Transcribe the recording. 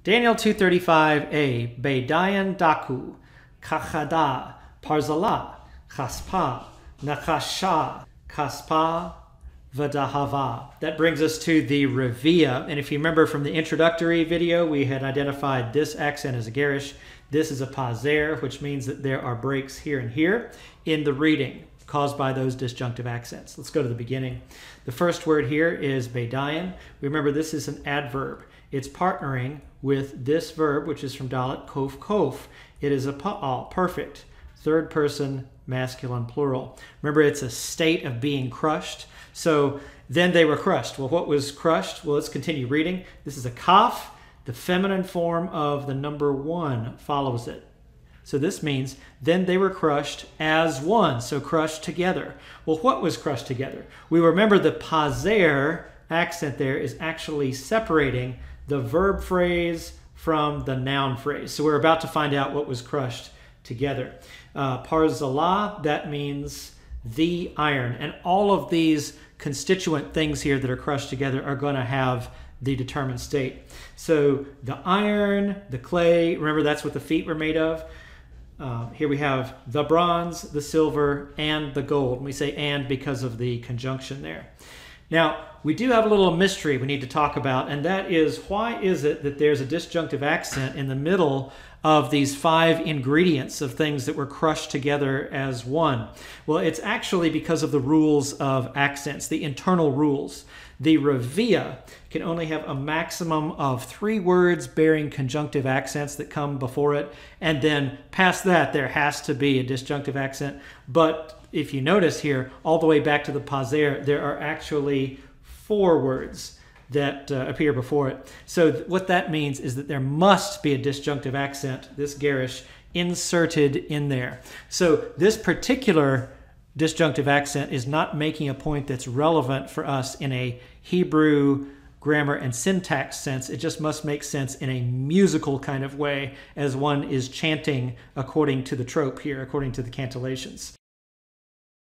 Daniel 2:35a, Beidayan Daku, Kachada, Parzala, Chaspa, Nakasha, Kaspa, Vadahava. That brings us to the Revia. And if you remember from the introductory video, we had identified this accent as a garish. This is a paser, which means that there are breaks here and here in the reading caused by those disjunctive accents. Let's go to the beginning. The first word here is Beidayan. Remember, this is an adverb. It's partnering with this verb, which is from Dalet, kof, kof. It is a pa'al, perfect, third person, masculine, plural. Remember, it's a state of being crushed. So then they were crushed. Well, what was crushed? Well, let's continue reading. This is a kaf. The feminine form of the number 1 follows it. So this means then they were crushed as one, so crushed together. Well, what was crushed together? We remember the paser accent there is actually separating the verb phrase from the noun phrase. So we're about to find out what was crushed together. Parzala, that means the iron. And all of these constituent things here that are crushed together are going to have the determined state. So the iron, the clay, remember that's what the feet were made of. Here we have the bronze, the silver, and the gold. We say and because of the conjunction there. Now, we do have a little mystery we need to talk about, and that is, why is it that there's a disjunctive accent in the middle of these 5 ingredients of things that were crushed together as one? Well, it's actually because of the rules of accents, the internal rules. The Revia can only have a maximum of 3 words bearing conjunctive accents that come before it, and then past that there has to be a disjunctive accent. But if you notice here, all the way back to the paser, there are actually 4 words that appear before it. So what that means is that there must be a disjunctive accent, this garish, inserted in there. So this particular disjunctive accent is not making a point that's relevant for us in a Hebrew grammar and syntax sense. It just must make sense in a musical kind of way as one is chanting according to the trope here, according to the cantillations.